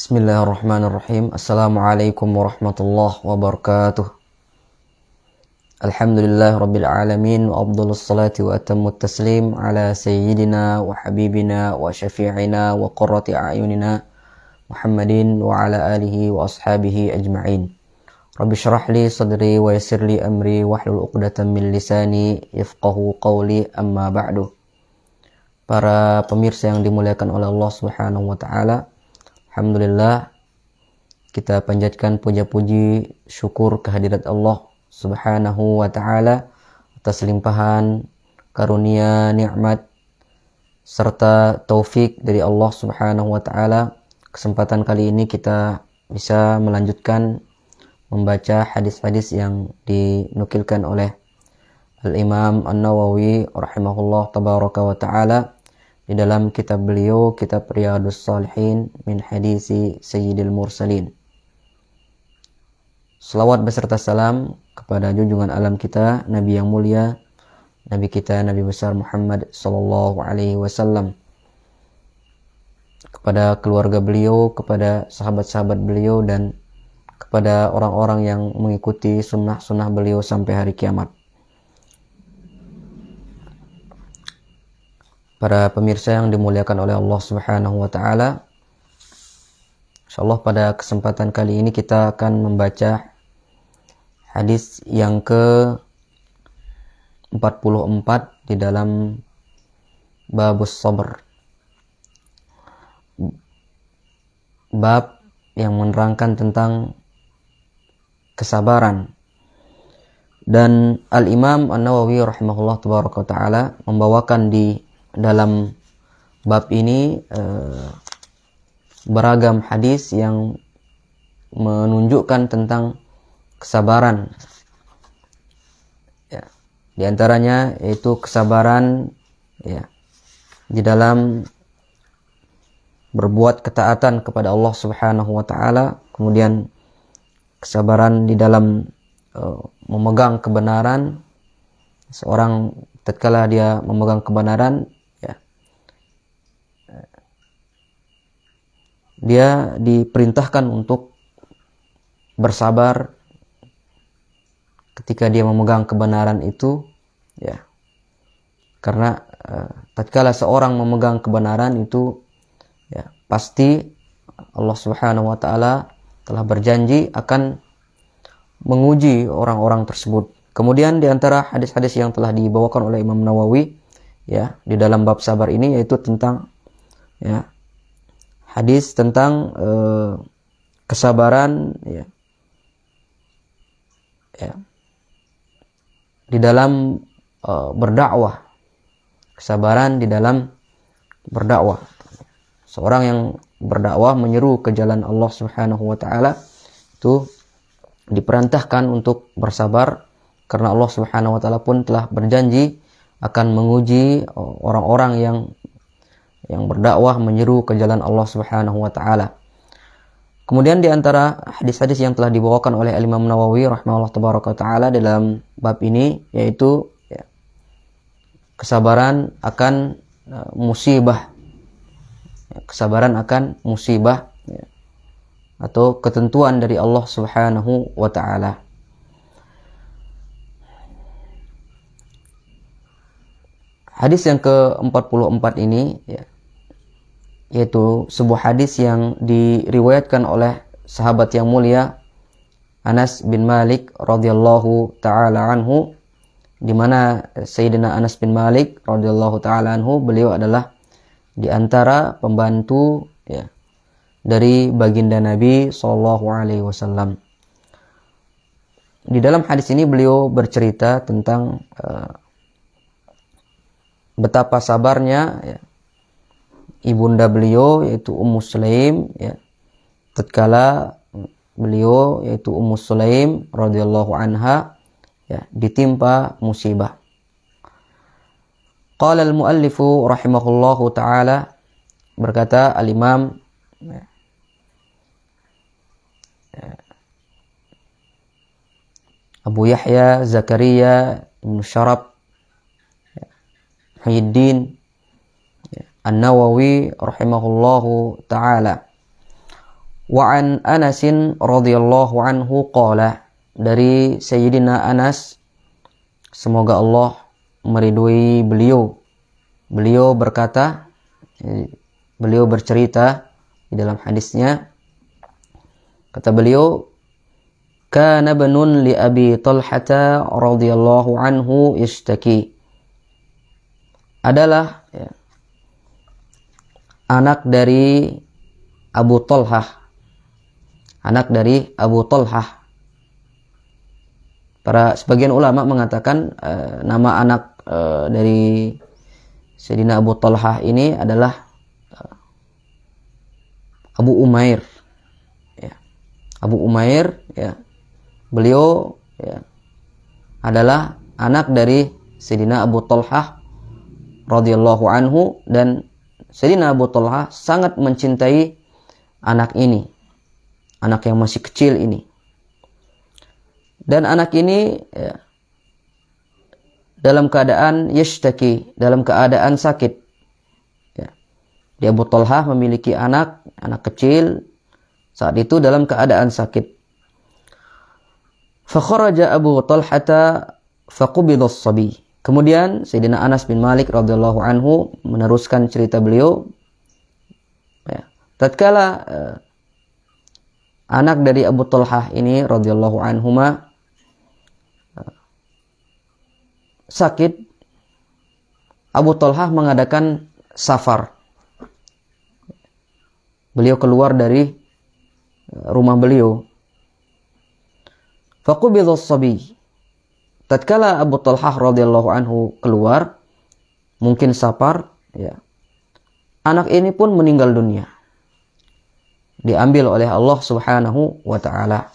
Bismillahirrahmanirrahim. Assalamualaikum warahmatullahi wabarakatuh. Alhamdulillah rabbil alamin wa afdhalus salati wa atammut taslim ala sayyidina wa habibina wa syafi'ina wa qurrati a'yunina Muhammadin wa ala alihi wa ashabihi ajma'in. Rabbi syrah li sadri wa yassir li amri wahlul 'uqdatam min lisani yafqahu qawli, amma ba'du. Para pemirsa yang dimuliakan oleh Allah Subhanahu wa taala, alhamdulillah kita panjatkan puja-puji syukur kehadirat Allah Subhanahu wa taala atas limpahan karunia, nikmat serta taufik dari Allah Subhanahu wa taala. Kesempatan kali ini kita bisa melanjutkan membaca hadis-hadis yang dinukilkan oleh Al-Imam An-Nawawi rahimahullah tabaraka wa ta'ala di dalam kitab beliau, kitab Riyadhus Shalihin min hadisi Sayyidil Mursalin. Selawat beserta salam kepada junjungan alam kita, Nabi yang mulia, Nabi kita, Nabi besar Muhammad sallallahu alaihi wasallam, kepada keluarga beliau, kepada sahabat-sahabat beliau, dan kepada orang-orang yang mengikuti sunnah-sunnah beliau sampai hari kiamat. Para pemirsa yang dimuliakan oleh Allah Subhanahu wa taala, insyaallah pada kesempatan kali ini kita akan membaca hadis yang ke-44 di dalam babus sabr. Bab yang menerangkan tentang kesabaran. Dan Al-Imam An-Nawawi rahimahullah tabaraka taala membawakan di dalam bab ini beragam hadis yang menunjukkan tentang kesabaran. Ya, di antaranya yaitu kesabaran ya di dalam berbuat ketaatan kepada Allah Subhanahu wa taala, kemudian kesabaran di dalam memegang kebenaran. Seorang tatkala dia memegang kebenaran, dia diperintahkan untuk bersabar ketika dia memegang kebenaran itu, ya. Karena tatkala seorang memegang kebenaran itu, ya, pasti Allah Subhanahu wa taala telah berjanji akan menguji orang-orang tersebut. Kemudian di antara hadis-hadis yang telah dibawakan oleh Imam Nawawi, ya, di dalam bab sabar ini yaitu tentang, ya, hadis tentang kesabaran, ya, di dalam berdakwah. Kesabaran di dalam berdakwah. Seorang yang berdakwah menyeru ke jalan Allah Subhanahu wa taala itu diperintahkan untuk bersabar, karena Allah Subhanahu wa taala pun telah berjanji akan menguji orang-orang yang berdakwah menyeru ke jalan Allah Subhanahu wa taala. Kemudian di antara hadis-hadis yang telah dibawakan oleh Imam Nawawi rahimahullah tabaraka taala dalam bab ini yaitu, ya, kesabaran akan musibah. Kesabaran akan musibah, ya, atau ketentuan dari Allah Subhanahu wa taala. Hadis yang ke-44 ini, ya, yaitu sebuah hadis yang diriwayatkan oleh sahabat yang mulia Anas bin Malik radhiyallahu taala anhu, di mana Sayyidina Anas bin Malik radhiyallahu taala anhu, beliau adalah di antara pembantu, ya, dari baginda Nabi sallallahu alaihi wasallam. Di dalam hadis ini beliau bercerita tentang betapa sabarnya, ya, ibunda beliau yaitu Ummu Sulaim, ya, tatkala beliau yaitu Ummu Sulaim radhiyallahu anha, ya, ditimpa musibah. Qala al-muallifu rahimahullahu taala, berkata al-Imam, Abu Yahya Zakaria bin Syarab Muhyiddin An-Nawawi rahimahullahu taala, Wa an Anasin radhiyallahu anhu qala, dari Sayyidina Anas, semoga Allah meridhoi beliau. Beliau berkata, beliau bercerita di dalam hadisnya, kata beliau, kana banun li Abi Talhata radhiyallahu anhu yashtaki. Adalah anak dari Abu Talhah. Anak dari Abu Talhah. Para sebagian ulama mengatakan nama anak dari Sayyidina Abu Talhah ini adalah Abu Umair. Ya. Abu Umair, ya. Beliau adalah anak dari Sayyidina Abu Talhah radhiyallahu anhu, dan Sayyidina Abu Talhah sangat mencintai anak ini. Anak yang masih kecil ini. Dan anak ini dalam keadaan yashtaki, dalam keadaan sakit. Di Abu Talhah memiliki anak kecil saat itu dalam keadaan sakit. Fakharaja Abu Talhata faqubidha as-sabi. Kemudian Sayyidina Anas bin Malik radhiyallahu anhu meneruskan cerita beliau. Tatkala anak dari Abu Talhah ini radhiyallahu anhuma sakit, Abu Talhah mengadakan safar. Beliau keluar dari rumah beliau. Faqubidha as-sabi. Tatkala Abu Talhah radhiyallahu anhu keluar, mungkin safar, anak ini pun meninggal dunia. Diambil oleh Allah Subhanahu wa ta'ala.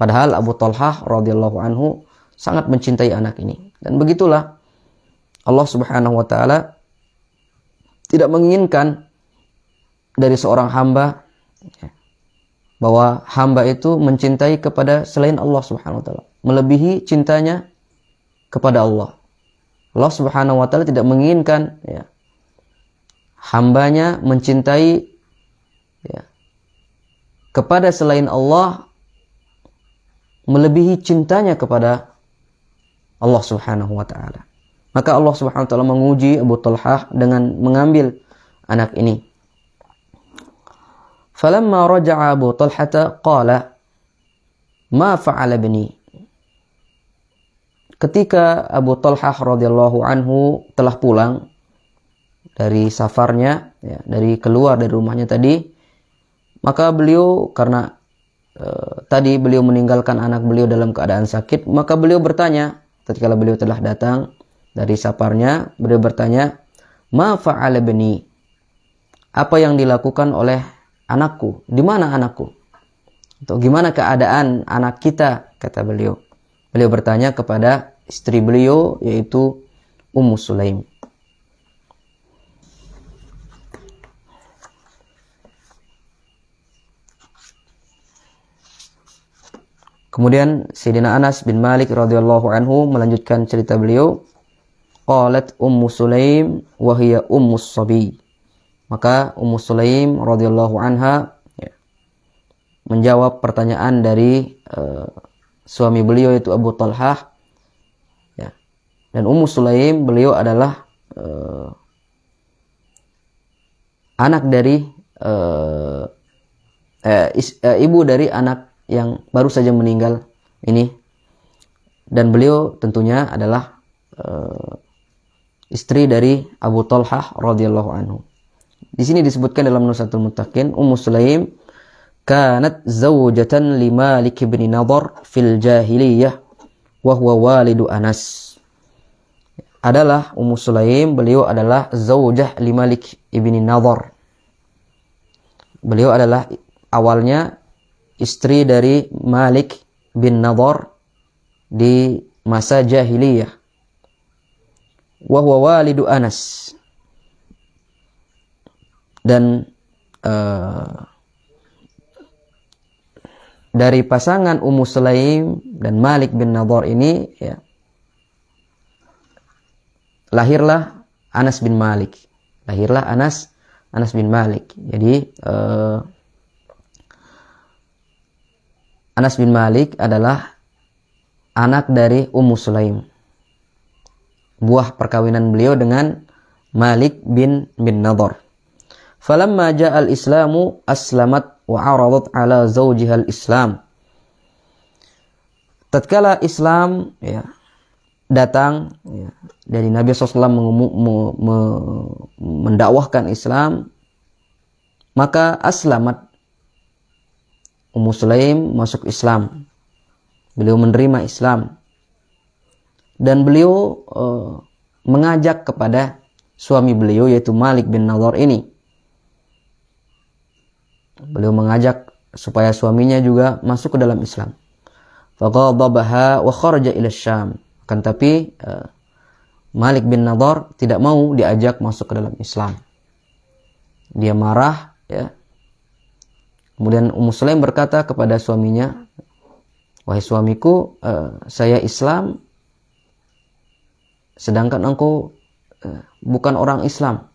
Padahal Abu Talhah radhiyallahu anhu sangat mencintai anak ini. Dan begitulah Allah Subhanahu wa ta'ala tidak menginginkan dari seorang hamba bahwa hamba itu mencintai kepada selain Allah Subhanahu wa ta'ala, melebihi cintanya kepada Allah. Allah Subhanahu wa ta'ala tidak menginginkan hambanya mencintai kepada selain Allah melebihi cintanya kepada Allah Subhanahu wa ta'ala. Maka Allah Subhanahu wa ta'ala menguji Abu Talhah dengan mengambil anak ini. Falamma raja'a Abu Talhata qala ma fa'ala ibni. Ketika Abu Talhah radhiyallahu anhu telah pulang dari safarnya, dari keluar dari rumahnya tadi, maka beliau karena tadi beliau meninggalkan anak beliau dalam keadaan sakit, maka beliau bertanya, tatkala beliau telah datang dari safarnya, beliau bertanya, ma fa'ala bani? Apa yang dilakukan oleh anakku? Di mana anakku? Atau gimana keadaan anak kita? Kata beliau. Beliau bertanya kepada istri beliau, yaitu Ummu Sulaim. Kemudian Sayyidina Anas bin Malik radhiyallahu anhu melanjutkan cerita beliau. Qalat Ummu Sulaim wa hiya ummus sabi. Maka Ummu Sulaim radhiyallahu anha menjawab pertanyaan dari suami beliau, yaitu Abu Talhah. Dan Ummu Sulaim beliau adalah anak dari ibu dari anak yang baru saja meninggal ini, dan beliau tentunya adalah istri dari Abu Talhah radhiyallahu anhu. Di sini disebutkan dalam Nushatul Muttaqin, Ummu Sulaim kanat zawjatan li Malik bin Nadhr fil jahiliyah wa huwa walidu Anas. Adalah Ummu Sulaim, beliau adalah zaujah li Malik bin Nadhr. Beliau adalah awalnya istri dari Malik bin Nadhr di masa jahiliyah. Wa huwa walidu Anas. Dan dari pasangan Ummu Sulaim dan Malik bin Nadhr ini lahirlah Anas bin Malik. Lahirlah Anas bin Malik. Jadi Anas bin Malik adalah anak dari Ummu Sulaim, buah perkawinan beliau dengan Malik bin Nadhr. Falamma ja'al islamu aslamat wa 'aradat 'ala zawjiha al-islam. Tatkala Islam datang dari Nabi SAW mendakwahkan Islam, maka aslamat, Ummu Sulaim masuk Islam. Beliau menerima Islam dan beliau mengajak kepada suami beliau yaitu Malik bin Nadhr ini. Beliau mengajak supaya suaminya juga masuk ke dalam Islam. Faghadabaha wa kharaja ila Syam. Akan tapi Malik bin Nadhr tidak mau diajak masuk ke dalam Islam. Dia marah, ya. Kemudian Ummu Sulaim berkata kepada suaminya, "Wahai suamiku, saya Islam, sedangkan engkau bukan orang Islam."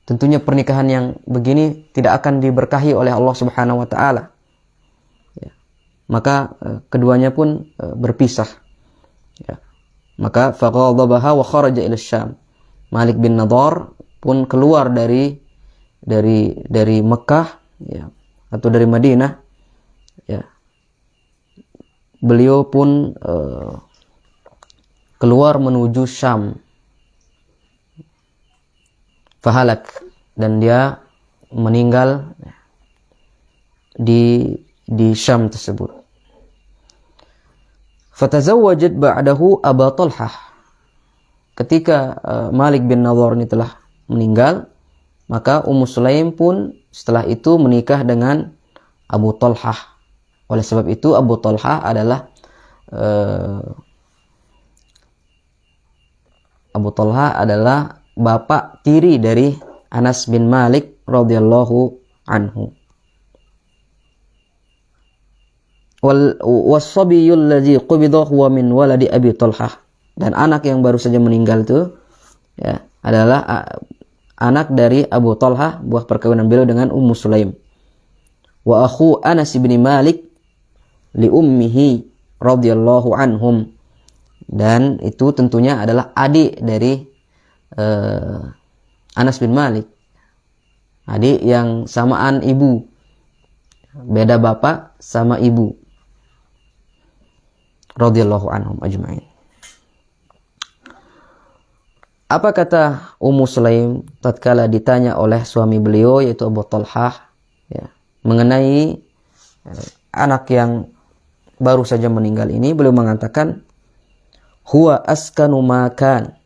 Tentunya pernikahan yang begini tidak akan diberkahi oleh Allah Subhanahu wa taala. Ya. Maka keduanya pun berpisah. Ya. Maka faghadabaha wa kharaja ila Syam. Malik bin Nadhr pun keluar dari Mekah, ya, atau dari Madinah, ya. Beliau pun keluar menuju Syam. Fahalak, dan dia meninggal di Syam tersebut. Fatazawwajat ba'dahu Abu Talhah. Ketika Malik bin Nadhr ini telah meninggal, maka Ummu Sulaim pun setelah itu menikah dengan Abu Talhah. Oleh sebab itu Abu Talhah adalah bapak tiri dari Anas bin Malik radhiyallahu anhu. Was-sabiyyul ladzi qubida huwa min waladi Abi Talhah. Dan anak yang baru saja meninggal itu, ya, adalah anak dari Abu Talhah, buah perkawinan beliau dengan Ummu Sulaim. Wa akhu Anas bin Malik li ummihi radhiyallahu anhum. Dan itu tentunya adalah adik dari Anas bin Malik. Adik yang samaan ibu. Beda bapak sama ibu. Radhiyallahu anhum ajma'in. Apa kata Ummu Sulaim tatkala ditanya oleh suami beliau yaitu Abu Talhah, ya, mengenai anak yang baru saja meninggal ini? Beliau mengatakan, huwa askanu makan.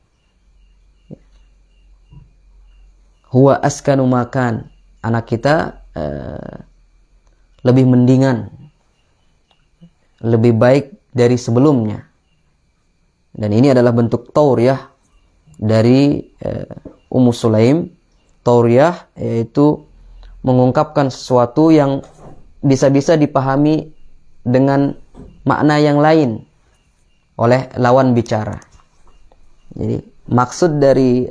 Huwa askanu makan. Anak kita lebih mendingan, lebih baik dari sebelumnya. Dan ini adalah bentuk tauriyah dari Ummu Sulaim. Tauriyah yaitu mengungkapkan sesuatu yang bisa-bisa dipahami dengan makna yang lain oleh lawan bicara. Jadi maksud dari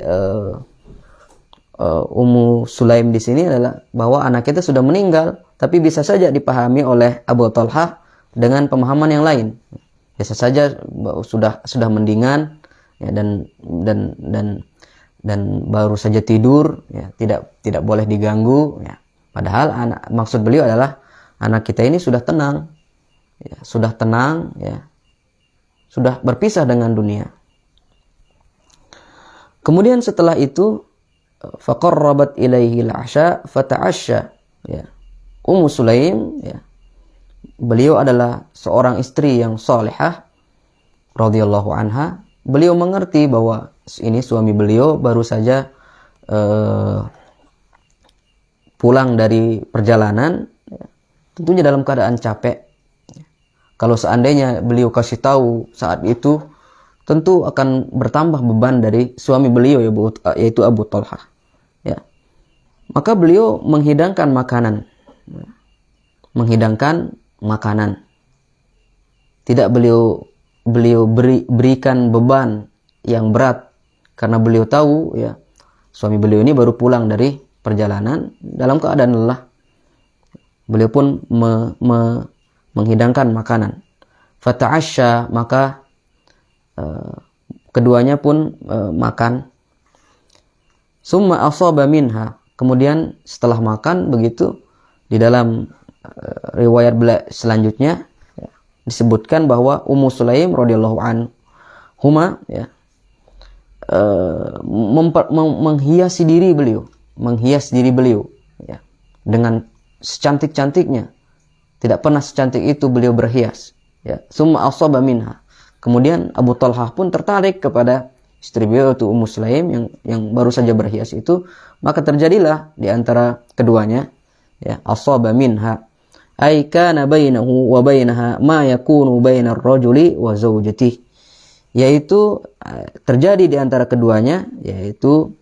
Ummu Sulaim di sini adalah bahwa anak kita sudah meninggal, tapi bisa saja dipahami oleh Abu Talhah dengan pemahaman yang lain. Bisa saja sudah mendingan, ya, dan baru saja tidur, ya, tidak boleh diganggu, ya. Padahal maksud beliau adalah anak kita ini sudah tenang, ya, sudah berpisah dengan dunia. Kemudian setelah itu faqarrabat ilaihi al-'asha fata'asha, ya. Ummu Sulaim, ya, beliau adalah seorang istri yang salihah radhiyallahu anha. Beliau mengerti bahwa ini suami beliau baru saja pulang dari perjalanan, ya, tentunya dalam keadaan capek. Kalau seandainya beliau kasih tahu saat itu, tentu akan bertambah beban dari suami beliau, yaitu Abu Talhah, ya. Maka beliau menghidangkan makanan. Tidak beliau berikan beban yang berat, karena beliau tahu, ya, suami beliau ini baru pulang dari perjalanan dalam keadaan lelah. Beliau pun menghidangkan makanan. Fata'asya, maka keduanya pun makan. Summa asaba minha, kemudian setelah makan begitu, di dalam riwayat selanjutnya ya, disebutkan bahwa Ummu Sulaim radhiyallahu anhuma ya, menghias diri beliau ya, dengan secantik-cantiknya. Tidak pernah secantik itu beliau berhias ya. Summa asaba minha, kemudian Abu Talhah pun tertarik kepada istri beliau itu Ummu Sulaim yang baru saja berhias itu. Maka terjadilah di antara keduanya ya, asaba minha ay kana bainahu wa bainaha ma yakunu bainar rajuli wa zawjatihi, yaitu terjadi di antara keduanya, yaitu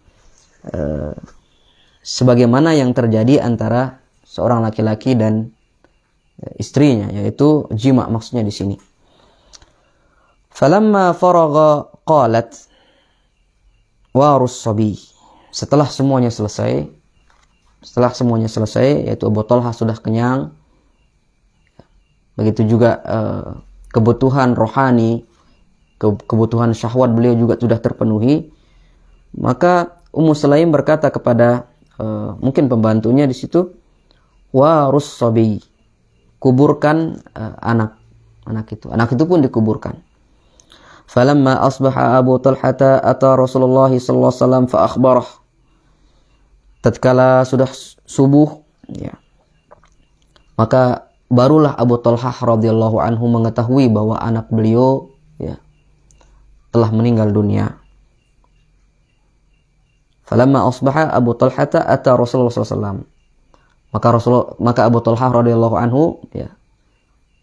sebagaimana yang terjadi antara seorang laki-laki dan istrinya, yaitu jima maksudnya di sini. Falamma faragha qalat warus sabi, setelah semuanya selesai, yaitu Abu Talhah sudah kenyang, begitu juga kebutuhan rohani, kebutuhan syahwat beliau juga sudah terpenuhi, maka Ummu Sulaim berkata kepada mungkin pembantunya di situ, warus sabi, kuburkan anak itu pun dikuburkan. Falamma asbaha Abu Talhata ata Rasulullah sallallahu alaihi wasallam fa akhbarah, tatkala sudah subuh ya, maka barulah Abu Talhah radhiyallahu anhu mengetahui bahwa anak beliau ya telah meninggal dunia. Falamma asbaha Abu Talhata ata Rasulullah sallallahu alaihi wasallam, maka Abu Talhah radhiyallahu anhu ya,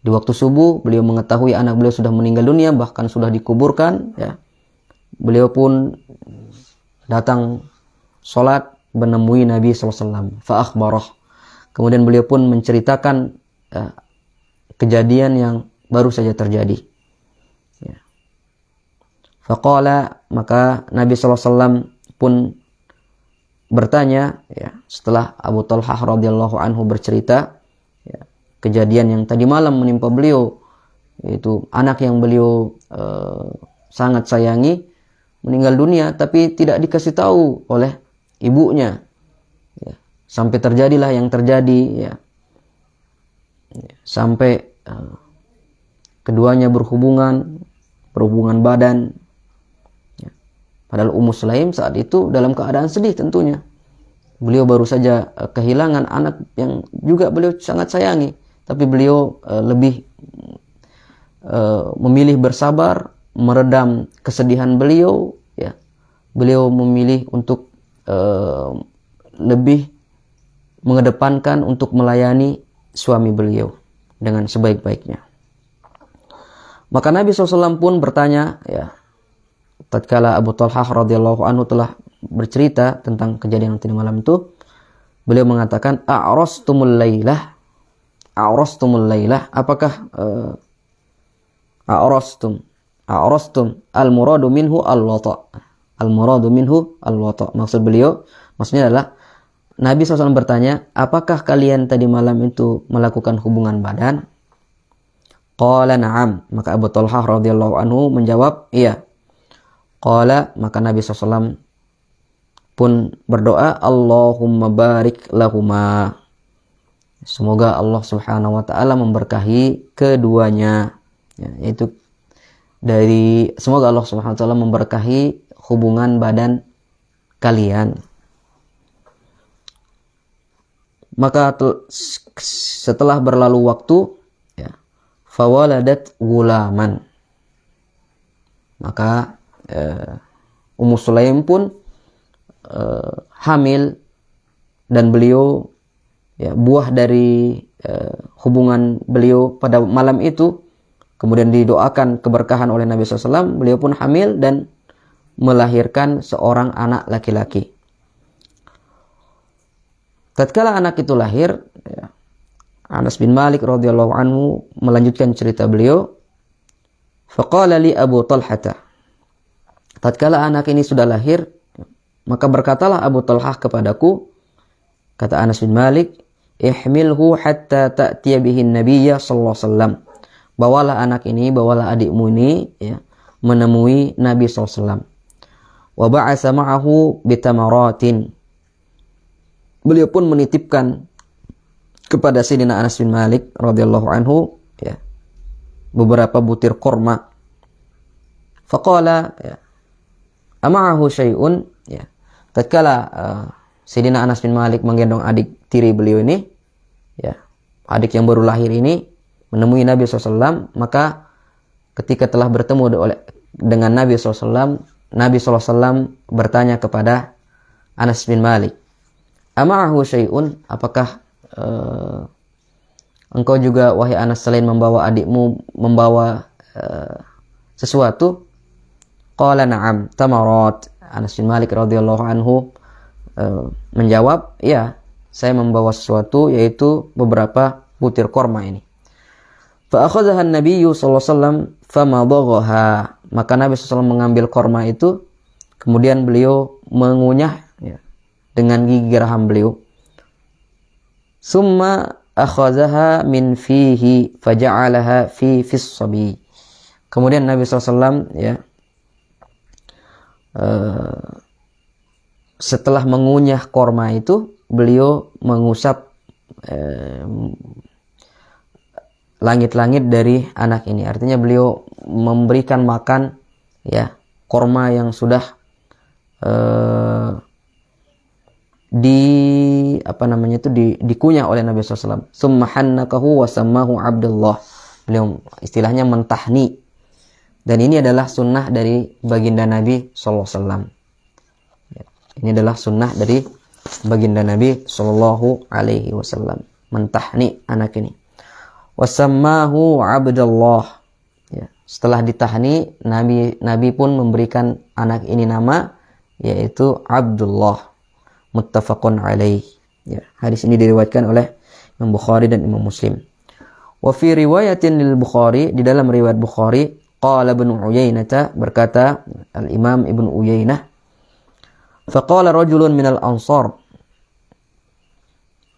di waktu subuh beliau mengetahui anak beliau sudah meninggal dunia, bahkan sudah dikuburkan ya. Beliau pun datang sholat menemui Nabi SAW. Fa akhbarah, kemudian beliau pun menceritakan kejadian yang baru saja terjadi ya. Faqala, maka Nabi SAW pun bertanya ya, setelah Abu Talhah radhiyallahu anhu bercerita ya, kejadian yang tadi malam menimpa beliau, yaitu anak yang beliau sangat sayangi meninggal dunia, tapi tidak dikasih tahu oleh ibunya ya. Sampai terjadilah yang terjadi ya, sampai keduanya berhubungan badan ya. Padahal Ummu Sulaim saat itu dalam keadaan sedih tentunya. Beliau baru saja kehilangan anak yang juga beliau sangat sayangi, tapi beliau lebih memilih bersabar, meredam kesedihan beliau ya. Beliau memilih untuk lebih mengedepankan untuk melayani suami beliau dengan sebaik-baiknya. Maka Nabi SAW pun bertanya ya, tatkala Abu Talhah radhiyallahu anhu telah bercerita tentang kejadian tadi malam itu, beliau mengatakan, a'rastumul lailah, apakah a'rastum al-muradu minhu al-wata', maksud beliau, maksudnya adalah Nabi SAW bertanya, apakah kalian tadi malam itu melakukan hubungan badan? Qala na'am, maka Abu Talhah radhiyallahu anhu menjawab, iya. Qala, maka Nabi SAW pun berdoa, Allahumma barik lahuma, semoga Allah Subhanahu wa taala memberkahi keduanya ya, yaitu dari semoga Allah Subhanahu wa taala memberkahi hubungan badan kalian. Maka setelah berlalu waktu ya, fawaladat gulaman, maka Ummu Sulaim pun hamil, dan beliau ya, buah dari hubungan beliau pada malam itu kemudian didoakan keberkahan oleh Nabi SAW. Beliau pun hamil dan melahirkan seorang anak laki-laki. Tatkala anak itu lahir ya, Anas bin Malik radhiyallahu anhu melanjutkan cerita beliau, faqala li Abu Talhata, tatkala anak ini sudah lahir, maka berkatalah Abu Talhah kepadaku, Kata Anas bin Malik, ihmilhu hatta ta'tiya bihin nabiyya sallallahu alaihi wasallam. Bawalah anak ini, bawalah adikmu ini, ya, menemui Nabi sallallahu alaihi wasallam. Wa ba'atsa ma'ahu bitamaratin. Beliau pun menitipkan kepada Sayyidina Anas bin Malik radhiyallahu anhu, ya, beberapa butir kurma. Faqala, ya, ama'ahu syai'un, ya. Tatkala Sayyidina Anas bin Malik menggendong adik tiri beliau ini, ya, adik yang baru lahir ini, menemui Nabi SAW, maka ketika telah bertemu dengan Nabi SAW, Nabi SAW bertanya kepada Anas bin Malik, ama'ahu syai'un, apakah engkau juga, wahai Anas, selain membawa adikmu, membawa sesuatu? Qala na'am, tamarat. Anas bin Malik radhiyallahu anhu menjawab, ya, saya membawa sesuatu, yaitu beberapa butir korma ini. Fa akhadhaha an-nabiy sallallahu alaihi wasallam famadaghaha. Maka Nabi SAW mengambil korma itu, kemudian beliau mengunyah, ya, dengan gigi geraham beliau. Summa akhadhaha min fihi faja'alaha fi fis-sabi. Kemudian Nabi SAW, ya, setelah mengunyah korma itu, beliau mengusap langit-langit dari anak ini. Artinya beliau memberikan makan, ya, korma yang sudah dikunyah oleh Nabi SAW. Summa hannakahu wa sammahu Abdullah. Beliau istilahnya mentahni. Dan ini adalah sunnah dari baginda Nabi SAW. Ini adalah sunnah dari baginda Nabi SAW. Mentahni anak ini. Wasammahu Abdullah. Ya, setelah ditahni, Nabi pun memberikan anak ini nama, yaitu Abdullah. Muttafaqun alaih. Ya, hadis ini diriwayatkan oleh Imam Bukhari dan Imam Muslim. Wa fi riwayatin lil Bukhari, di dalam riwayat Bukhari, qala Ibnu Uyainah, berkata Al-Imam Ibnu Uyainah, faqala rajulun minal ansar,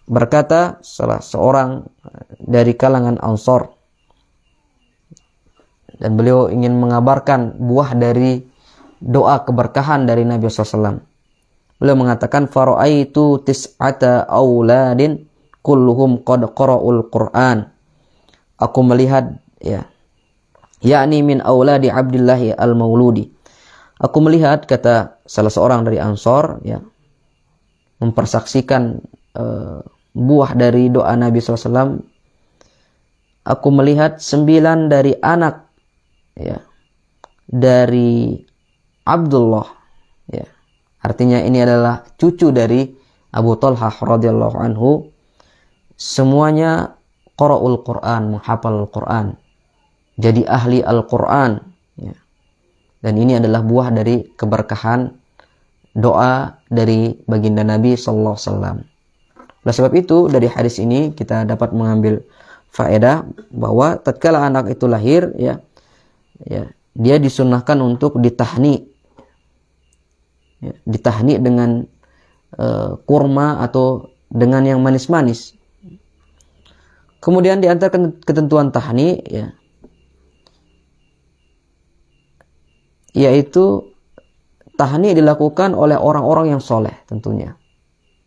berkata salah seorang dari kalangan Ansar, dan beliau ingin mengabarkan buah dari doa keberkahan dari Nabi SAW. Beliau mengatakan, fara'aitu tis'ata auladin kulluhum qad qara'ul Qur'an. Aku melihat, ya, yakni min auladi Abdillah al-Mauludi. Aku melihat, kata salah seorang dari Ansar, ya, mempersaksikan buah dari doa Nabi SAW. Aku melihat 9 dari anak, ya, dari Abdullah, ya. Artinya ini adalah cucu dari Abu Talhah radhiyallahu anhu. Semuanya qara'ul Qur'an, menghafal Al-Qur'an, jadi ahli Al-Qur'an, ya. Dan ini adalah buah dari keberkahan doa dari baginda Nabi sallallahu alaihi wasallam. Oleh sebab itu, dari hadis ini kita dapat mengambil faedah bahwa tatkala anak itu lahir, ya, dia disunnahkan untuk ditahni, ya, ditahni dengan kurma atau dengan yang manis-manis. Kemudian di antara ketentuan tahni, ya, yaitu tahni dilakukan oleh orang-orang yang soleh tentunya.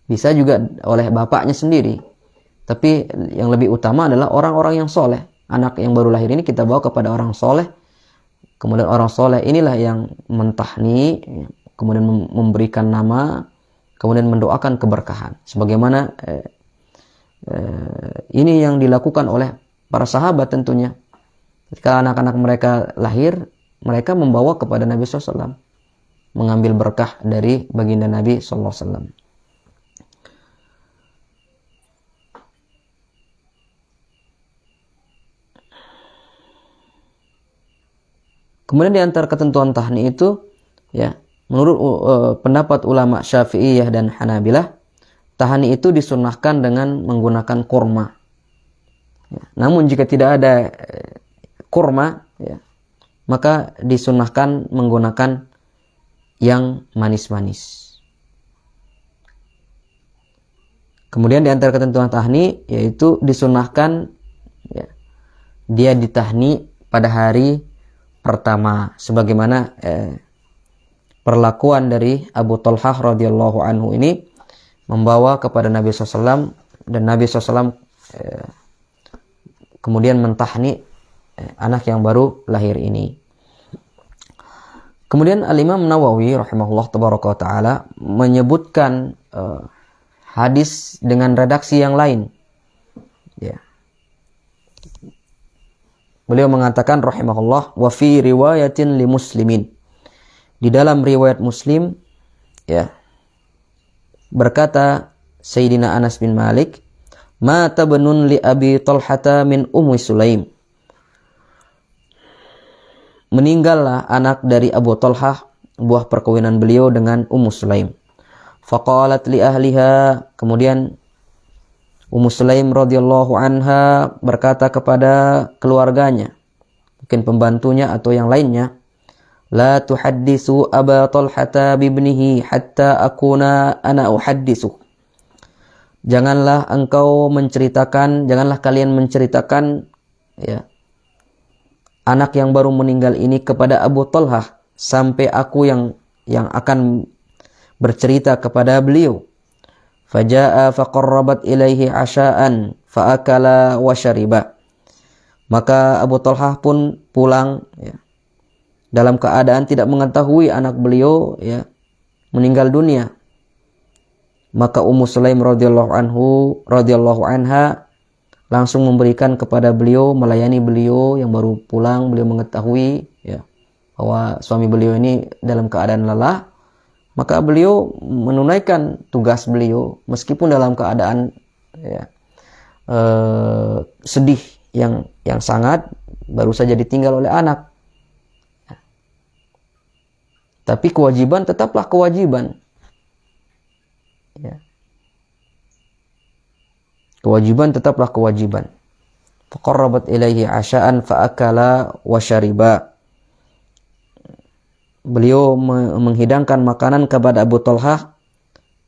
Bisa juga oleh bapaknya sendiri. Tapi yang lebih utama adalah orang-orang yang soleh. Anak yang baru lahir ini kita bawa kepada orang soleh. Kemudian orang soleh inilah yang mentahni, kemudian memberikan nama, kemudian mendoakan keberkahan. Sebagaimana ini yang dilakukan oleh para sahabat tentunya. Ketika anak-anak mereka lahir, mereka membawa kepada Nabi SAW. Mengambil berkah dari baginda Nabi SAW. Kemudian di antara ketentuan tahni itu, ya, menurut pendapat ulama Syafi'iyah dan Hanabilah, tahni itu disunnahkan dengan menggunakan kurma. Ya, namun jika tidak ada kurma, ya, maka disunnahkan menggunakan yang manis-manis. Kemudian di antara ketentuan tahni yaitu disunahkan ya, dia ditahni pada hari pertama, sebagaimana perlakuan dari Abu Talhah radhiyallahu anhu ini membawa kepada Nabi SAW, dan Nabi SAW kemudian mentahni anak yang baru lahir ini. Kemudian Al-Imam Nawawi rahimahullah tabaraka wa ta'ala menyebutkan hadis dengan redaksi yang lain. Ya. Beliau mengatakan rahimahullah, wa fi riwayatin li muslimin. Di dalam riwayat Muslim ya, berkata Sayyidina Anas bin Malik, ma tabnun li Abi Talhata min Ummi Sulaim. Meninggallah anak dari Abu Talhah, buah perkawinan beliau dengan Ummu Sulaim. Faqalat li ahliha, kemudian Ummu Sulaim radhiyallahu anha berkata kepada keluarganya, mungkin pembantunya atau yang lainnya, la tuhaddisu Aba Talhata bibnihi hatta akuna ana uhaddisu. Janganlah kalian menceritakan ya, anak yang baru meninggal ini kepada Abu Talhah sampai aku yang akan bercerita kepada beliau. Faja'a faqarrabat ilaihi asha'an fa'akala wa syariba. Maka Abu Talhah pun pulang ya, dalam keadaan tidak mengetahui anak beliau ya, meninggal dunia. Maka Ummu Sulaim radhiyallahu anha langsung memberikan kepada beliau, melayani beliau yang baru pulang. Beliau mengetahui ya, bahwa suami beliau ini dalam keadaan lelah, maka beliau menunaikan tugas beliau meskipun dalam keadaan ya, sedih yang sangat, baru saja ditinggal oleh anak. Tapi kewajiban tetaplah kewajiban. Ya. Kewajiban tetaplah kewajiban. Faqarrabat ilaihi asha'an fa'akala wa syariba. Beliau menghidangkan makanan kepada Abu Talhah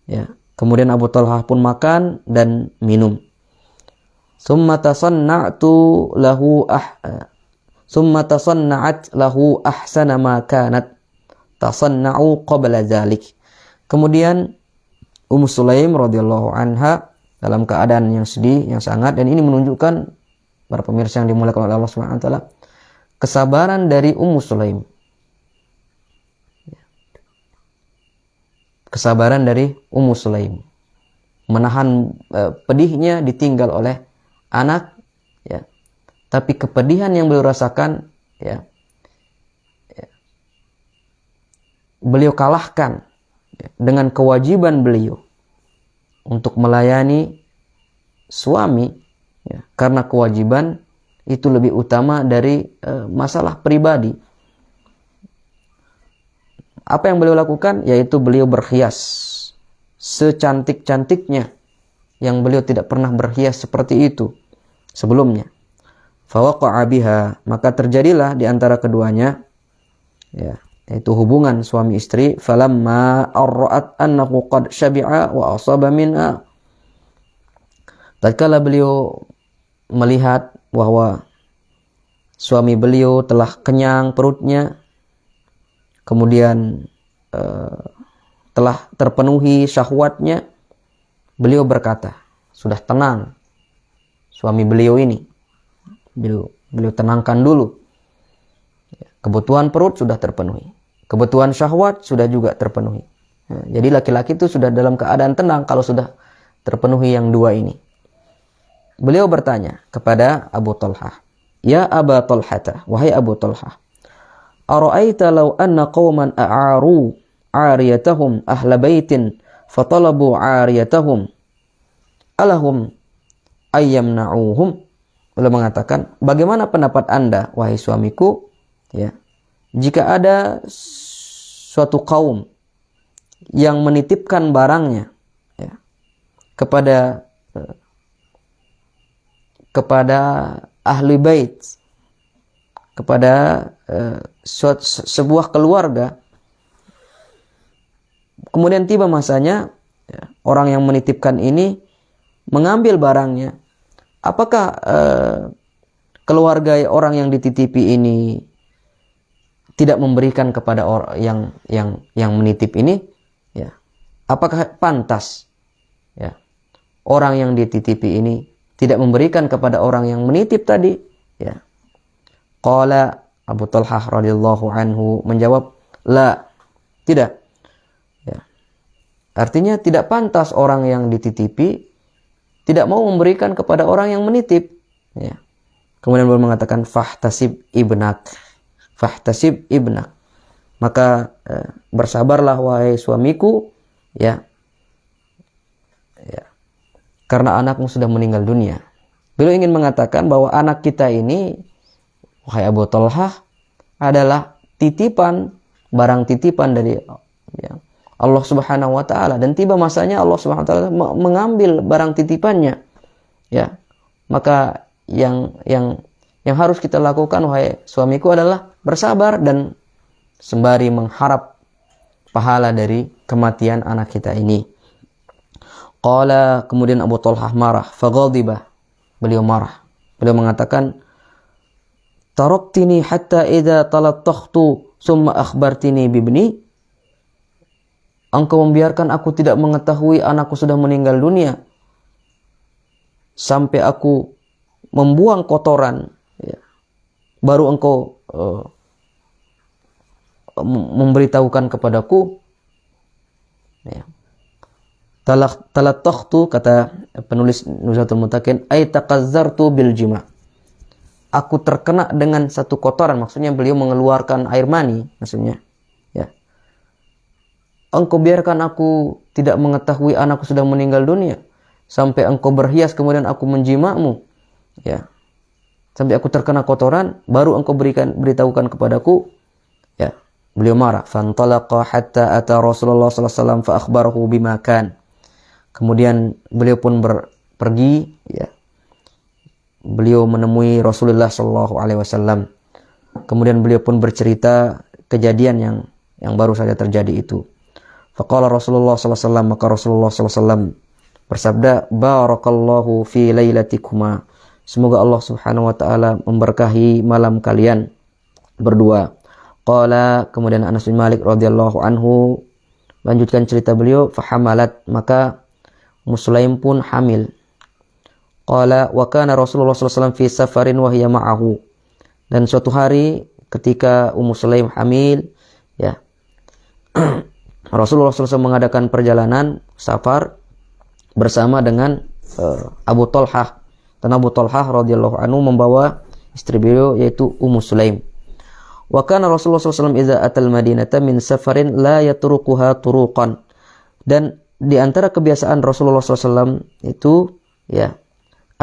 ya. Kemudian Abu Talhah pun makan dan minum. Summa tasanna'at lahu ahsana ma kanat tasanna'u qabla dzalik. Kemudian Ummu Sulaim radhiyallahu anha dalam keadaan yang sedih yang sangat, dan ini menunjukkan para pemirsa yang dimuliakan oleh Allah Subhanahu wa taala, kesabaran dari Ummu Sulaim. Kesabaran dari Ummu Sulaim menahan pedihnya ditinggal oleh anak ya. Tapi kepedihan yang beliau rasakan ya, beliau kalahkan dengan kewajiban beliau untuk melayani suami ya, karena kewajiban itu lebih utama dari masalah pribadi. Apa yang beliau lakukan? Yaitu beliau berhias secantik-cantiknya, yang beliau tidak pernah berhias seperti itu sebelumnya. Fawaqa'a biha, maka terjadilah di antara keduanya ya, yaitu hubungan suami istri. Falamma arra'at annahu qad syabi'a wa asaba minha, tatkala beliau melihat bahwa suami beliau telah kenyang perutnya, kemudian telah terpenuhi syahwatnya, beliau berkata, sudah tenang suami beliau ini, beliau tenangkan dulu. Kebutuhan perut sudah terpenuhi, kebutuhan syahwat sudah juga terpenuhi. Jadi laki-laki itu sudah dalam keadaan tenang kalau sudah terpenuhi yang dua ini. Beliau bertanya kepada Abu Talhah, ya Aba Talhata, wahai Abu Talhah, ara'aita law anna qauman a'aru 'ariyatahum ahla baitin fatalabu 'ariyatahum alahum ayyamna'uhum. Beliau mengatakan, bagaimana pendapat Anda wahai suamiku ya, jika ada suatu kaum yang menitipkan barangnya ya, kepada ahli bait, kepada sebuah keluarga, kemudian tiba masanya ya, orang yang menitipkan ini mengambil barangnya, apakah keluarga orang yang dititipi ini tidak memberikan kepada orang yang menitip ini? Ya. Apakah pantas ya orang yang dititipi ini tidak memberikan kepada orang yang menitip tadi? Ya. Qala Abu Talhah radhiyallahu anhu menjawab, la, tidak. Ya. Artinya tidak pantas orang yang dititipi tidak mau memberikan kepada orang yang menitip. Ya. Kemudian beliau mengatakan, fahtasib ibnak. Fahtasib ibnak. Maka bersabarlah wahai suamiku, ya. Ya. Karena anakmu sudah meninggal dunia. Beliau ingin mengatakan bahwa anak kita ini, wahai Abu Talhah, adalah titipan, barang titipan dari ya, Allah Subhanahu wa taala, dan tiba masanya Allah Subhanahu wa taala mengambil barang titipannya. Ya. Maka yang harus kita lakukan wahai suamiku adalah bersabar dan sembari mengharap pahala dari kematian anak kita ini. Qala, kemudian Abu Talhah marah, faghadiba, beliau marah. Beliau mengatakan, taraktini hatta idza talattakhtu summa akhbartini bibni. Engkau membiarkan aku tidak mengetahui anakku sudah meninggal dunia sampai aku membuang kotoran, ya. Baru engkau memberitahukan kepadaku. Ya. Talattakhtu, kata penulis Nuzhatul Muttaqin, ay taqazzartu bil jima'. Aku terkena dengan satu kotoran, maksudnya beliau mengeluarkan air mani, maksudnya. Ya. Engkau biarkan aku tidak mengetahui anakku sudah meninggal dunia sampai engkau berhias kemudian aku menjimakmu. Ya. Sampai aku terkena kotoran, baru engkau beritahukan kepadaku. Ya. Beliau marah. Fantalaqa hatta ata Rasulullah sallallahu alaihi wasallam fa akhbarahu bima kan. Kemudian beliau pun pergi, ya. Beliau menemui Rasulullah sallallahu alaihi wasallam. Kemudian beliau pun bercerita kejadian yang baru saja terjadi itu. Faqala Rasulullah sallallahu alaihi wasallam, maka Rasulullah sallallahu alaihi wasallam bersabda, barakallahu fi lailatikuma. Semoga Allah Subhanahu wa taala memberkahi malam kalian berdua. Qala, kemudian Anas bin Malik radhiyallahu anhu lanjutkan cerita beliau, fahamalat, maka Ummu Sulaim pun hamil. Qala, wa kana Rasulullah sallallahu alaihi wasallam fi safarin wa hiya ma'ahu. Dan suatu hari ketika Ummu Sulaim hamil, ya, Rasulullah SAW mengadakan perjalanan safar bersama dengan Abu Talhah. Dan Abu Talhah radhiyallahu anhu membawa istri beliau yaitu Ummu Sulaim. Wa kana Rasulullah SAW idza atal madinata min safarin la yatrukuha turuqan. Dan di antara kebiasaan Rasulullah SAW itu, ya,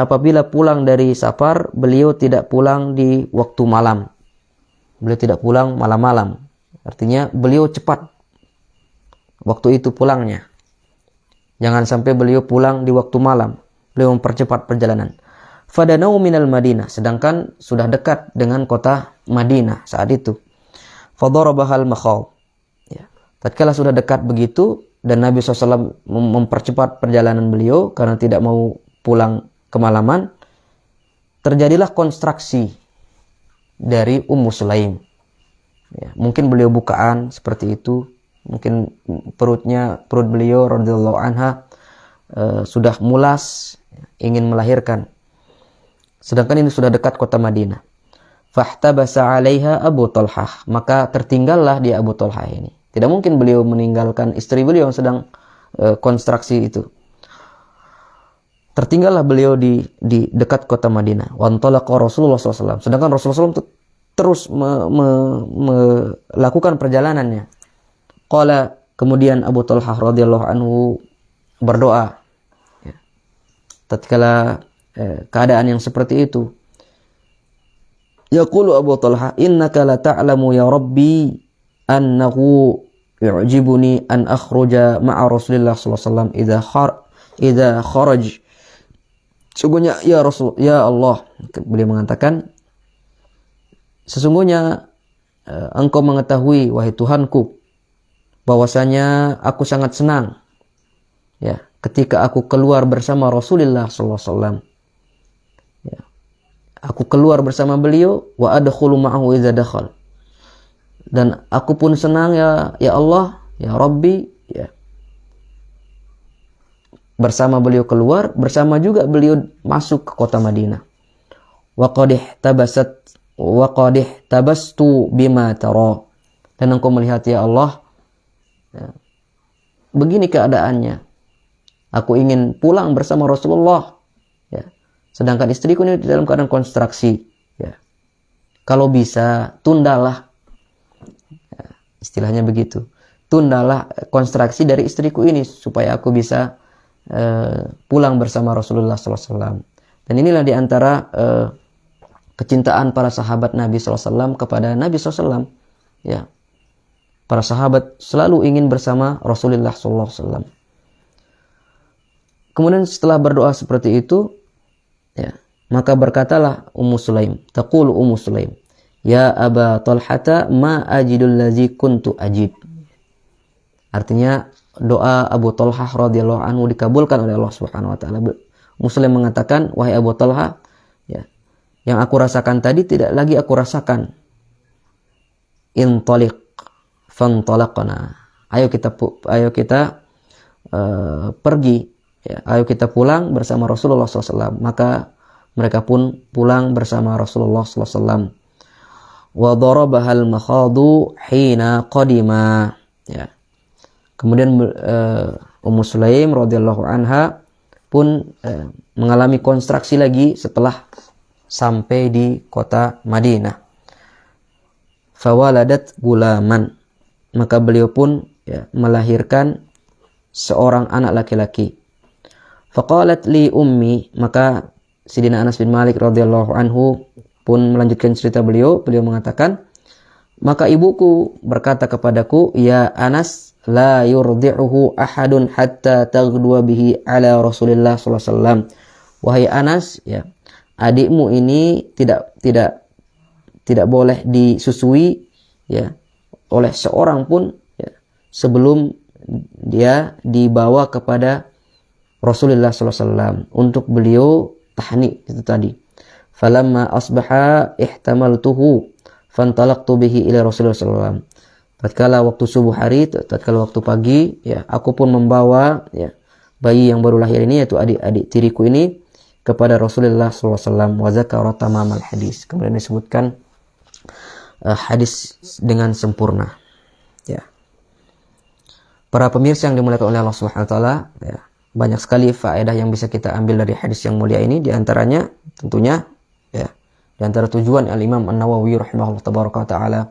apabila pulang dari safar, beliau tidak pulang di waktu malam. Beliau tidak pulang malam-malam. Artinya beliau cepat waktu itu pulangnya. Jangan sampai beliau pulang di waktu malam. Beliau mempercepat perjalanan. Fadanau minal Madinah, sedangkan sudah dekat dengan kota Madinah saat itu. Fadarabahal makhawf. Ya. Tatkala sudah dekat begitu dan Nabi SAW mempercepat perjalanan beliau karena tidak mau pulang kemalaman, terjadilah konstruksi dari Ummu Sulaim. Ya, mungkin beliau bukaan seperti itu. Mungkin perut beliau radhiyallahu anha sudah mulas, ingin melahirkan. Sedangkan ini sudah dekat kota Madinah. Fahtabasa 'alaiha Abu Talhah, maka tertinggallah dia Abu Talhah ini. Tidak mungkin beliau meninggalkan istri beliau yang sedang konstruksi itu. Tertinggallah beliau di dekat kota Madinah. Wa antalaqa Rasulullah SAW. Sedangkan Rasulullah SAW terus melakukan perjalanannya. Qala, kemudian Abu Talhah radhiyallahu anhu berdoa. Ya. Tatkala keadaan yang seperti itu, yaqulu Abu Talhah, innaka la ta'lamu ya Rabbi annahu yu'jibuni an akhruja ma'a Rasulillah sallallahu alaihi wasallam idza kharaj. Sesungguhnya ya Rasul, ya Allah, beliau mengatakan, sesungguhnya engkau mengetahui wahai Tuhanku bahwasanya aku sangat senang ya, ketika aku keluar bersama Rasulullah sallallahu alaihi wasallam, ya, aku keluar bersama beliau, wa adkhulu ma'ahu idza dakhal, dan aku pun senang ya Allah, ya Rabbi, ya, bersama beliau keluar, bersama juga beliau masuk ke kota Madinah. Wa qad tabastu bima tara, dan engkau melihat ya Allah, ya, begini keadaannya, aku ingin pulang bersama Rasulullah, ya, sedangkan istriku ini di dalam keadaan kontraksi, ya, kalau bisa tundalah, ya, istilahnya begitu, tundalah kontraksi dari istriku ini supaya aku bisa pulang bersama Rasulullah SAW. Dan inilah diantara kecintaan para sahabat Nabi SAW kepada Nabi SAW, ya, para sahabat selalu ingin bersama Rasulullah SAW. Kemudian setelah berdoa seperti itu, ya, maka berkatalah Ummu Sulaim, taqulu Ummu Sulaim, ya Aba Talhata ma ajidul ladzi kuntu ajid. Artinya doa Abu Talhah radhiyallahu anhu dikabulkan oleh Allah Subhanahu wa taala. Ummu Sulaim mengatakan, wahai Abu Talhah, ya, yang aku rasakan tadi tidak lagi aku rasakan. Intaliq fantalaqna. Ayo kita pergi, ya, ayo kita pulang bersama Rasulullah SAW. Maka mereka pun pulang bersama Rasulullah SAW. Wa darabahal makhadu hina qadima. Ya. Kemudian Ummu Sulaim radhiyallahu anha pun mengalami kontraksi lagi setelah sampai di kota Madinah. Fawaladat gulaman, maka beliau pun, ya, melahirkan seorang anak laki-laki. Faqalat li ummi, maka Sidina Anas bin Malik radhiyallahu anhu pun melanjutkan cerita beliau mengatakan, maka ibuku berkata kepadaku, ya Anas, la yurdi'uhu ahadun hatta taghdwa bihi ala Rasulillah sallallahu alaihi wasallam. Wahai Anas, ya, adikmu ini tidak boleh disusui, ya, oleh seorang pun, ya, sebelum dia dibawa kepada Rasulullah sallallahu alaihi wasallam untuk beliau tahni itu tadi. Falamma asbaha ihtamaltuhu fantalaqtu bihi ila Rasulullah sallallahu alaihi wasallam. Tatkala waktu subuh hari, tatkala waktu pagi, ya, aku pun membawa, ya, bayi yang baru lahir ini, yaitu adik-adik tiriku ini, kepada Rasulullah SAW. Wa zakara tamamal hadis. Kemudian disebutkan hadis dengan sempurna. Ya. Para pemirsa yang dimuliakan oleh Allah Subhanahu wa taala, ya, banyak sekali faedah yang bisa kita ambil dari hadis yang mulia ini. Di antaranya tentunya, ya, di antara tujuan Al-Imam An-Nawawi rahimahullah tabaraka wa taala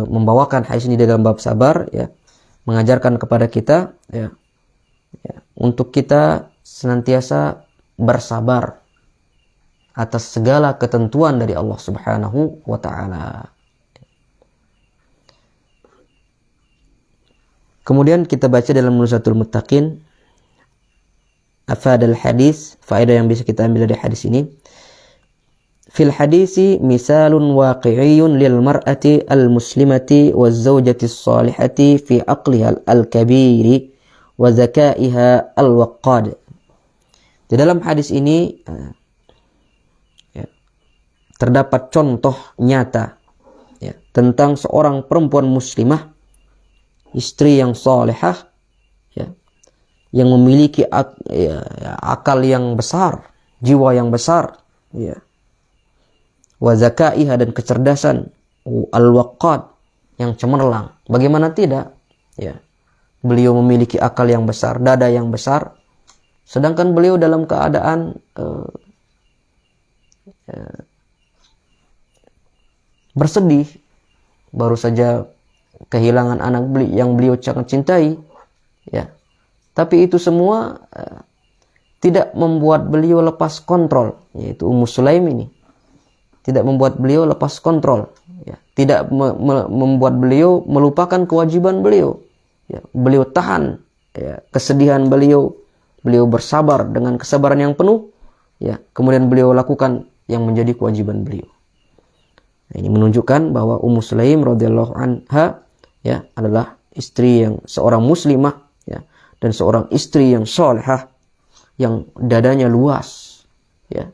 membawakan hadis ini dalam bab sabar, ya, mengajarkan kepada kita, ya, untuk kita senantiasa bersabar atas segala ketentuan dari Allah Subhanahu wa taala. Kemudian kita baca dalam Nuzatul Muttaqin, afadal hadis, faedah yang bisa kita ambil dari hadis ini. Fil hadisi misalun waqi'iyyun lil mar'ati al-muslimati waz-zawjati as-salihati fi aqliha al-kabiri wa zakaiha al-waqqad. Di dalam hadis ini, ya, terdapat contoh nyata, ya, tentang seorang perempuan muslimah, istri yang salihah, ya, yang memiliki akal yang besar, jiwa yang besar, ya, wa zakaiha, dan kecerdasan, al-waqqad, yang cemerlang. Bagaimana tidak, ya, beliau memiliki akal yang besar, dada yang besar, sedangkan beliau dalam keadaan bersedih, baru saja kehilangan anak yang beliau sangat cintai, ya. Tapi itu semua tidak membuat beliau lepas kontrol, yaitu Ummu Sulaim ini tidak membuat beliau lepas kontrol, ya. Tidak membuat beliau melupakan kewajiban beliau, ya. Beliau tahan, ya, kesedihan beliau bersabar dengan kesabaran yang penuh, ya. Kemudian beliau lakukan yang menjadi kewajiban beliau. Nah, ini menunjukkan bahwa Ummu Sulaim radhiyallahu anha, ya, adalah istri yang seorang muslimah, ya, dan seorang istri yang salehah, yang dadanya luas, ya,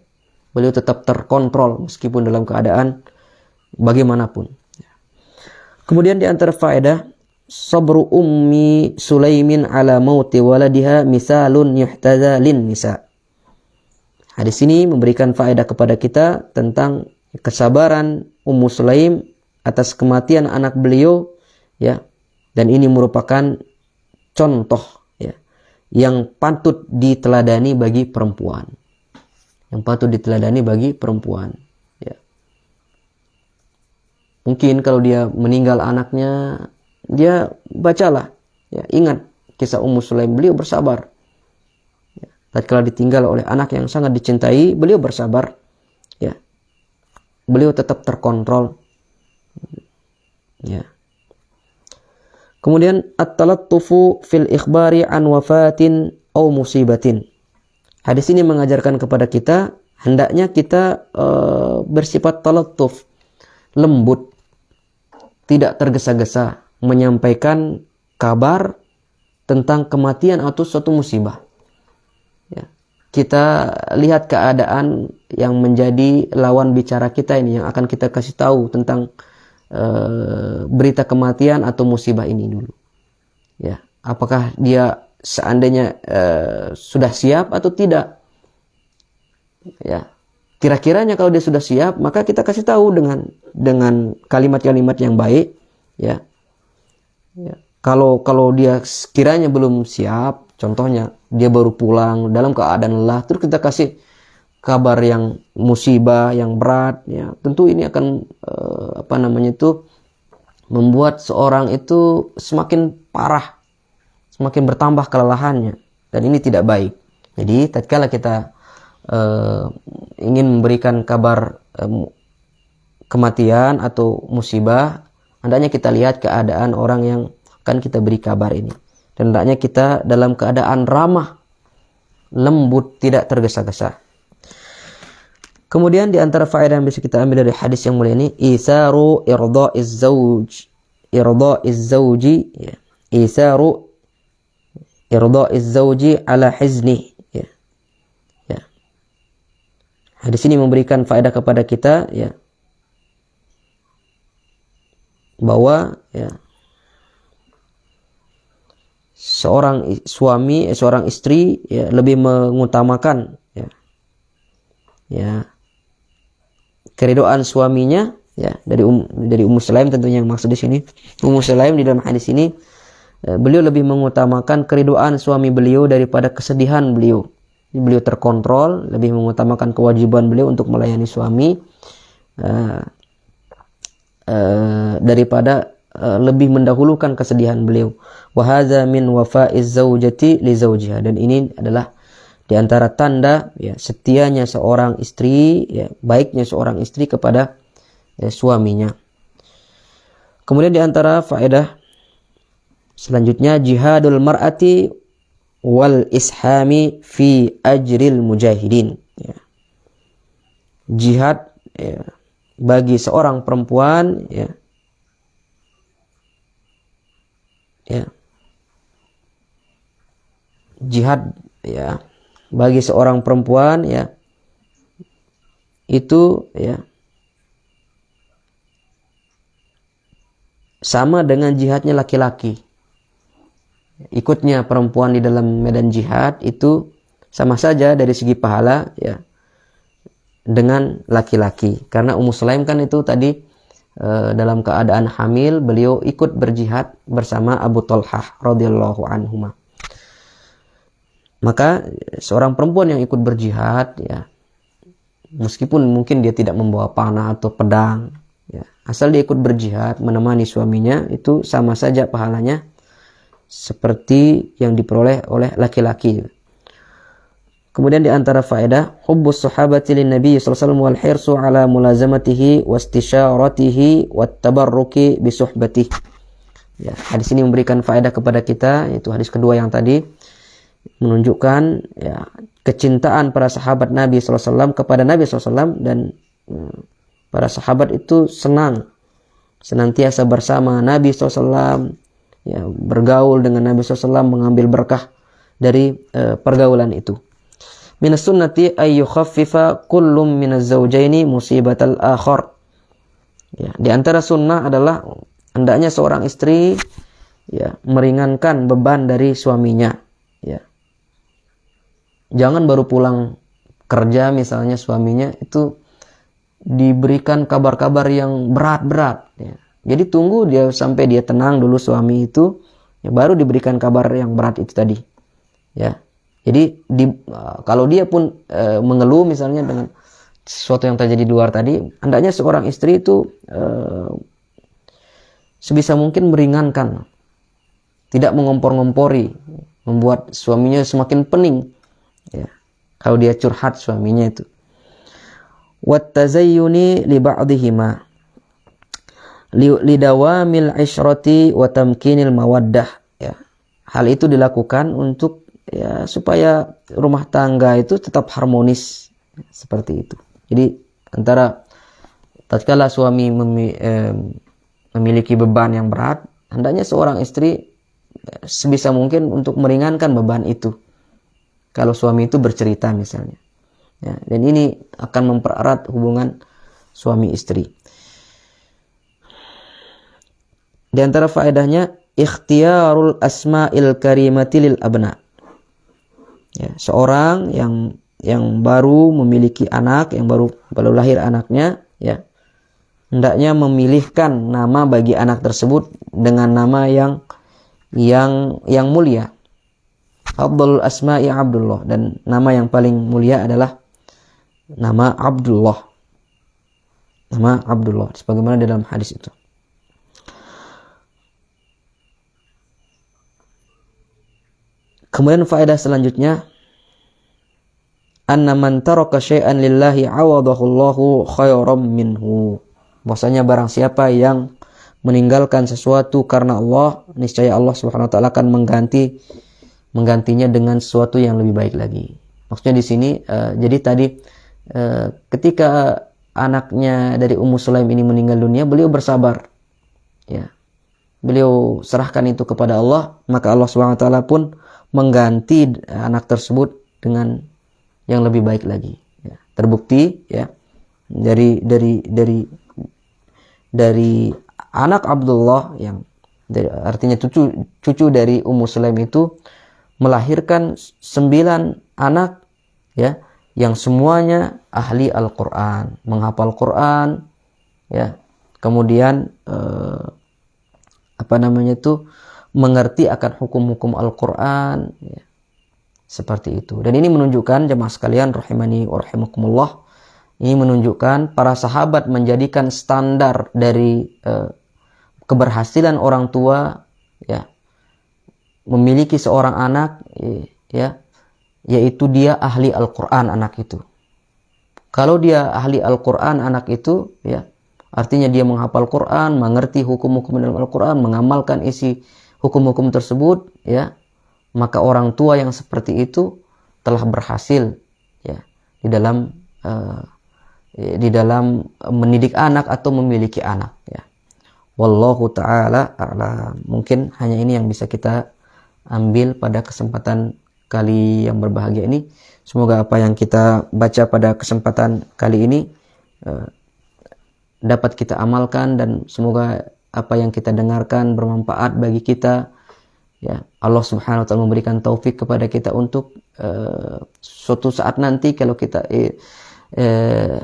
beliau tetap terkontrol meskipun dalam keadaan bagaimanapun. Kemudian di antara faedah, sabru ummi Sulaimin ala mauti waladiha misalun yuhtaza lin nisa. Hadis ini memberikan faedah kepada kita tentang kesabaran Ummu Sulaim atas kematian anak beliau, ya, dan ini merupakan contoh, ya, yang patut diteladani bagi perempuan, ya. Mungkin kalau dia meninggal anaknya, dia bacalah, ya, ingat kisah Ummu Sulaim, beliau bersabar, ya. Tatkala ditinggal oleh anak yang sangat dicintai, beliau bersabar, ya, beliau tetap terkontrol, ya. Kemudian at-talattufu fil ikhbari an wafatin aw musibatin. Hadis ini mengajarkan kepada kita hendaknya kita bersifat talattuf, lembut, tidak tergesa-gesa menyampaikan kabar tentang kematian atau suatu musibah, ya. Kita lihat keadaan yang menjadi lawan bicara kita ini, yang akan kita kasih tahu tentang berita kematian atau musibah ini dulu, ya. Apakah dia seandainya sudah siap atau tidak, ya. Kira-kiranya kalau dia sudah siap, maka kita kasih tahu dengan kalimat-kalimat yang baik, ya. Ya. Kalau dia sekiranya belum siap, contohnya dia baru pulang dalam keadaan lelah, terus kita kasih kabar yang musibah, yang berat, ya, tentu ini akan membuat seorang itu semakin parah, semakin bertambah kelelahannya, dan ini tidak baik. Jadi tatkala kita ingin memberikan kabar kematian atau musibah, hendaknya kita lihat keadaan orang yang akan kita beri kabar ini, dan hendaknya kita dalam keadaan ramah, lembut, tidak tergesa-gesa. Kemudian di antara faedah yang bisa kita ambil dari hadis yang mulia ini, isaru irda'iz zauji, ya. Isaru irda'iz zauji ala hizni, ya. Ya. Hadis ini memberikan faedah kepada kita, ya, bahwa, ya, seorang suami, seorang istri, ya, lebih mengutamakan, ya, ya, keridhaan suaminya, ya, dari Ummu Sulaim tentunya yang maksud di sini. Ummu Sulaim di dalam hadis ini, beliau lebih mengutamakan keridhaan suami beliau daripada kesedihan beliau. Beliau terkontrol, lebih mengutamakan kewajiban beliau untuk melayani suami daripada lebih mendahulukan kesedihan beliau. Wa hadza min wafa'iz zaujati li zawjiha, dan ini adalah di antara tanda, ya, setianya seorang istri, ya, baiknya seorang istri kepada, ya, suaminya. Kemudian di antara faedah selanjutnya, jihadul mar'ati wal ishami fi ajril mujahidin, ya. Jihad, ya, bagi seorang perempuan, ya, ya, jihad, ya, bagi seorang perempuan, ya, itu, ya, sama dengan jihadnya laki-laki. Ikutnya perempuan di dalam medan jihad itu sama saja dari segi pahala, ya, dengan laki-laki. Karena Ummu Sulaim kan itu tadi dalam keadaan hamil, beliau ikut berjihad bersama Abu Talhah radhiyallahu anhuma. Maka seorang perempuan yang ikut berjihad, ya, meskipun mungkin dia tidak membawa panah atau pedang, ya, asal dia ikut berjihad menemani suaminya, itu sama saja pahalanya seperti yang diperoleh oleh laki-laki. Kemudian di antara faedah, hubbus sahabati lin nabi sallallahu alaihi wasallam wal hirsu ala mulazamatihi wastisharatihi wat tabarruki bi suhbatihi. Ya, hadis ini memberikan faedah kepada kita, yaitu hadis kedua yang tadi, menunjukkan, ya, kecintaan para sahabat Nabi SAW kepada Nabi SAW, dan para sahabat itu senantiasa bersama Nabi SAW, ya, bergaul dengan Nabi SAW, mengambil berkah dari pergaulan itu. Minas sunnati ay yukhaffifa kullum minaz zawjaini musibatal akhar. Ya, di antara sunnah adalah hendaknya seorang istri ya meringankan beban dari suaminya. Ya. Jangan baru pulang kerja misalnya suaminya itu diberikan kabar-kabar yang berat-berat. Ya. Jadi tunggu dia sampai dia tenang dulu suami itu, ya, baru diberikan kabar yang berat itu tadi. Ya. Jadi kalau dia pun mengeluh misalnya dengan sesuatu yang terjadi di luar tadi, hendaknya seorang istri itu sebisa mungkin meringankan, tidak mengompor-ngompori, membuat suaminya semakin pening. Ya, kalau dia curhat suaminya itu. Wat tazayyuni li ba'dihima li dawamil ishrati wa tamkinil mawaddah. Ya. Hal itu dilakukan untuk ya supaya rumah tangga itu tetap harmonis seperti itu. Jadi antara tatkala suami memiliki beban yang berat, hendaknya seorang istri sebisa mungkin untuk meringankan beban itu. Kalau suami itu bercerita misalnya. Ya, dan ini akan mempererat hubungan suami istri. Di antara faedahnya ikhtiyarul asma'il karimati lil abna. Ya, seorang yang baru memiliki anak, yang baru lahir anaknya, ya, hendaknya memilihkan nama bagi anak tersebut dengan nama yang mulia. Afdhalul asma'i Abdullah, dan nama yang paling mulia adalah nama Abdullah. Nama Abdullah sebagaimana dalam hadis itu. Kemudian faedah selanjutnya, anna man taraka syai'an lillahi 'awadahu Allahu khairan minhu. Bahwasanya barang siapa yang meninggalkan sesuatu karena Allah, niscaya Allah Subhanahu wa taala akan menggantinya dengan sesuatu yang lebih baik lagi. Maksudnya di sini jadi tadi ketika anaknya dari Ummu Sulaim ini meninggal dunia, beliau bersabar. Ya. Beliau serahkan itu kepada Allah, maka Allah Subhanahu wa taala pun mengganti anak tersebut dengan yang lebih baik lagi. Ya. Terbukti ya dari anak Abdullah yang artinya cucu dari Ummu Sulaim itu melahirkan 9 anak ya yang semuanya ahli Al-Qur'an, menghafal Qur'an ya. Kemudian mengerti akan hukum-hukum Al-Qur'an ya. Seperti itu. Dan ini menunjukkan jemaah sekalian rahimani wa rahimakumullah, ini menunjukkan para sahabat menjadikan standar dari keberhasilan orang tua ya memiliki seorang anak ya, yaitu dia ahli Al-Qur'an anak itu. Kalau dia ahli Al-Qur'an anak itu ya, artinya dia menghafal Qur'an, mengerti hukum-hukum dalam Al-Qur'an, mengamalkan isi hukum-hukum tersebut ya, maka orang tua yang seperti itu telah berhasil ya di dalam mendidik anak atau memiliki anak ya. Wallahu ta'ala a'lam. Mungkin hanya ini yang bisa kita ambil pada kesempatan kali yang berbahagia ini. Semoga apa yang kita baca pada kesempatan kali ini dapat kita amalkan, dan semoga apa yang kita dengarkan bermanfaat bagi kita ya. Allah Subhanahu wa taala memberikan taufik kepada kita untuk suatu saat nanti kalau kita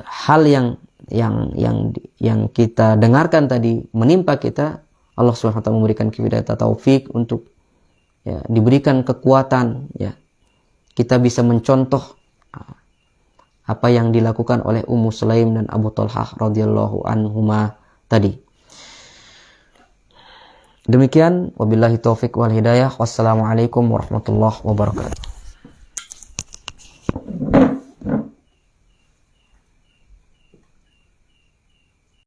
hal yang kita dengarkan tadi menimpa kita, Allah Subhanahu wa taala memberikan kita taufik untuk ya, diberikan kekuatan ya, kita bisa mencontoh apa yang dilakukan oleh Ummu Sulaim dan Abu Talhah radhiyallahu anhuma tadi. Demikian, wabillahi taufik wal hidayah. Wassalamualaikum warahmatullahi wabarakatuh.